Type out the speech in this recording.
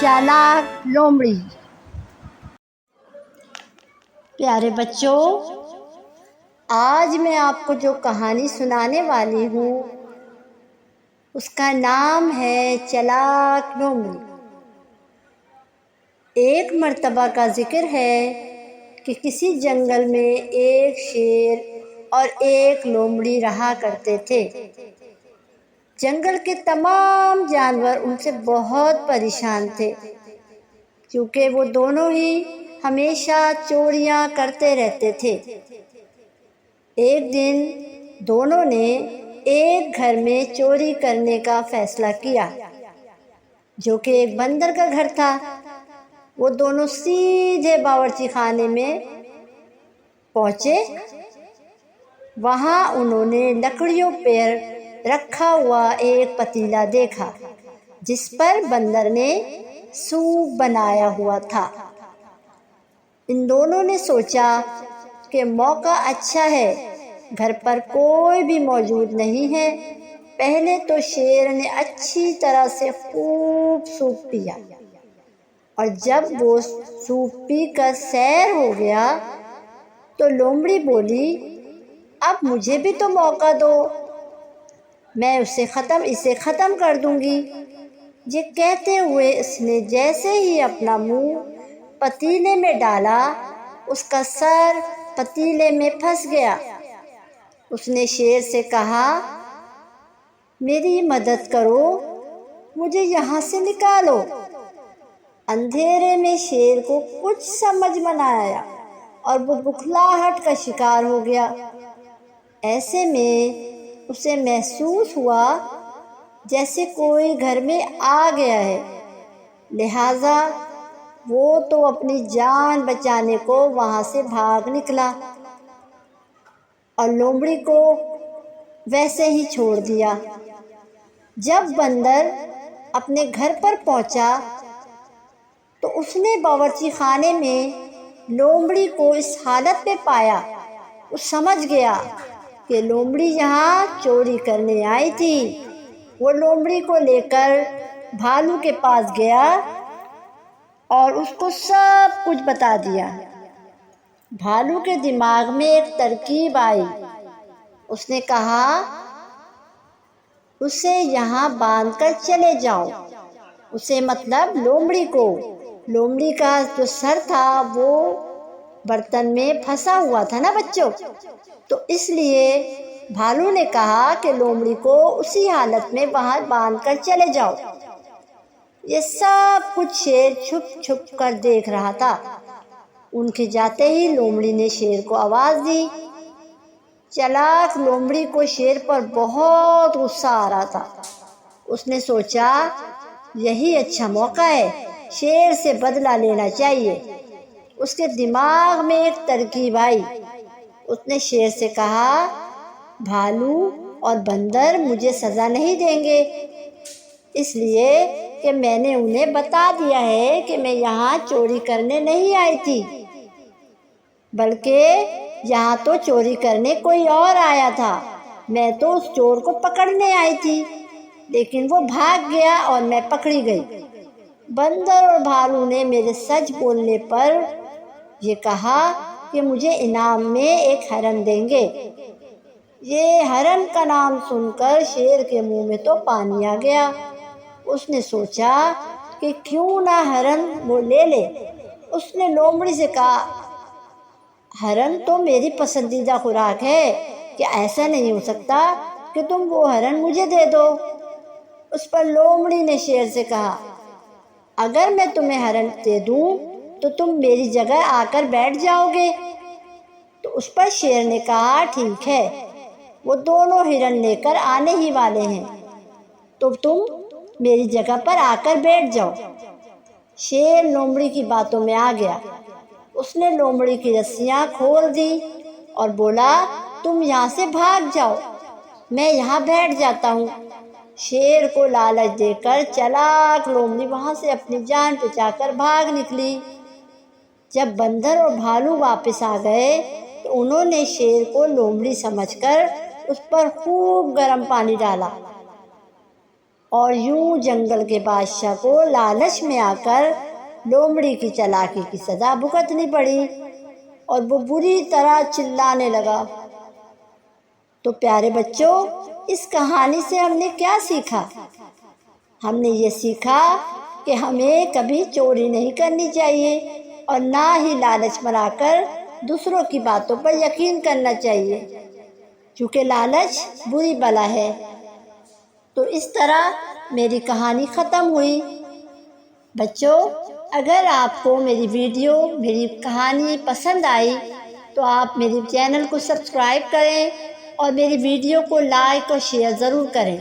चालाक लोमड़ी। प्यारे बच्चों, आज मैं आपको जो कहानी सुनाने वाली हूँ उसका नाम है चालाक लोमड़ी। एक मर्तबा का जिक्र है कि किसी जंगल में एक शेर और एक लोमड़ी रहा करते थे। जंगल के तमाम जानवर उनसे बहुत परेशान थे क्योंकि वो दोनों ही हमेशा चोरियां करते रहते थे। एक दिन दोनों ने एक घर में चोरी करने का फैसला किया जो कि एक बंदर का घर था। वो दोनों सीधे बावर्ची खाने में पहुंचे। वहां उन्होंने लकड़ियों पर रखा हुआ एक पतीला देखा जिस पर बंदर ने सूप बनाया हुआ था। इन दोनों ने सोचा कि मौका अच्छा है, घर पर कोई भी मौजूद नहीं है। पहले तो शेर ने अच्छी तरह से खूब सूप पिया और जब वो सूप पीकर सैर हो गया तो लोमड़ी बोली, अब मुझे भी तो मौका दो, मैं इसे ख़त्म कर दूंगी। ये कहते हुए उसने जैसे ही अपना मुंह पतीले में डाला, उसका सर पतीले में फंस गया। उसने शेर से कहा, मेरी मदद करो, मुझे यहाँ से निकालो। अंधेरे में शेर को कुछ समझ में न आया और वो बुखलाहट का शिकार हो गया। ऐसे में उसे महसूस हुआ जैसे कोई घर में आ गया है, लिहाजा वो तो अपनी जान बचाने को वहाँ से भाग निकला और लोमड़ी को वैसे ही छोड़ दिया। जब बंदर अपने घर पर पहुँचा तो उसने बावर्ची खाने में लोमड़ी को इस हालत में पाया। वो समझ गया कि लोमड़ी यहाँ चोरी करने आई थी। वो लोमड़ी को लेकर भालू के पास गया और उसको सब कुछ बता दिया। भालू के दिमाग में एक तरकीब आई। उसने कहा, उसे यहाँ बांधकर चले जाओ। उसे मतलब लोमड़ी को। लोमड़ी का जो सर था वो बर्तन में फंसा हुआ था ना बच्चों, तो इसलिए भालू ने कहा कि लोमड़ी को उसी हालत में वहां बांधकर चले जाओ। ये सब कुछ शेर छुप छुप कर देख रहा था। उनके जाते ही लोमड़ी ने शेर को आवाज दी। चालाक लोमड़ी को शेर पर बहुत गुस्सा आ रहा था। उसने सोचा, यही अच्छा मौका है, शेर से बदला लेना चाहिए। उसके दिमाग में एक तरकीब आई। उसने शेर से कहा, भालू और बंदर मुझे सज़ा नहीं देंगे, इसलिए कि मैंने उन्हें बता दिया है कि मैं यहाँ चोरी करने नहीं आई थी, बल्कि यहाँ तो चोरी करने कोई और आया था। मैं तो उस चोर को पकड़ने आई थी, लेकिन वो भाग गया और मैं पकड़ी गई। बंदर और भालू ने मेरे सच बोलने पर ये कहा कि मुझे इनाम में एक हरन देंगे। ये हरन का नाम सुनकर शेर के मुंह में तो पानी आ गया। उसने सोचा कि क्यों ना हरन वो ले ले। उसने लोमड़ी से कहा, हरन तो मेरी पसंदीदा खुराक है, क्या ऐसा नहीं हो सकता कि तुम वो हरन मुझे दे दो। उस पर लोमड़ी ने शेर से कहा, अगर मैं तुम्हें हरन दे दूं तो तुम मेरी जगह आकर बैठ जाओगे। तो उस पर शेर ने कहा, ठीक है, वो दोनों हिरन लेकर आने ही वाले हैं, तो तुम मेरी जगह पर आकर बैठ जाओ। शेर लोमड़ी की बातों में आ गया। उसने लोमड़ी की रस्सियां खोल दी और बोला, तुम यहाँ से भाग जाओ, मैं यहाँ बैठ जाता हूँ। शेर को लालच देकर चालाक लोमड़ी वहाँ से अपनी जान बचाकर भाग निकली। जब बंदर और भालू वापस आ गए तो उन्होंने शेर को लोमड़ी समझकर उस पर खूब गर्म पानी डाला اور یوں جنگل کے بادشاہ کو لالچ میں آ کر لومڑی کی چالاکی کی سزا بھگتنی پڑی اور وہ بری طرح چلانے لگا۔ تو پیارے بچوں، اس کہانی سے ہم نے کیا سیکھا؟ ہم نے یہ سیکھا کہ ہمیں کبھی چوری نہیں کرنی چاہیے اور نہ ہی لالچ میں آ کر دوسروں کی باتوں پر یقین کرنا چاہیے، کیونکہ لالچ بری بلا ہے۔ تو اس طرح میری کہانی ختم ہوئی۔ بچوں، اگر آپ کو میری ویڈیو، میری کہانی پسند آئی تو آپ میری چینل کو سبسکرائب کریں اور میری ویڈیو کو لائک اور شیئر ضرور کریں۔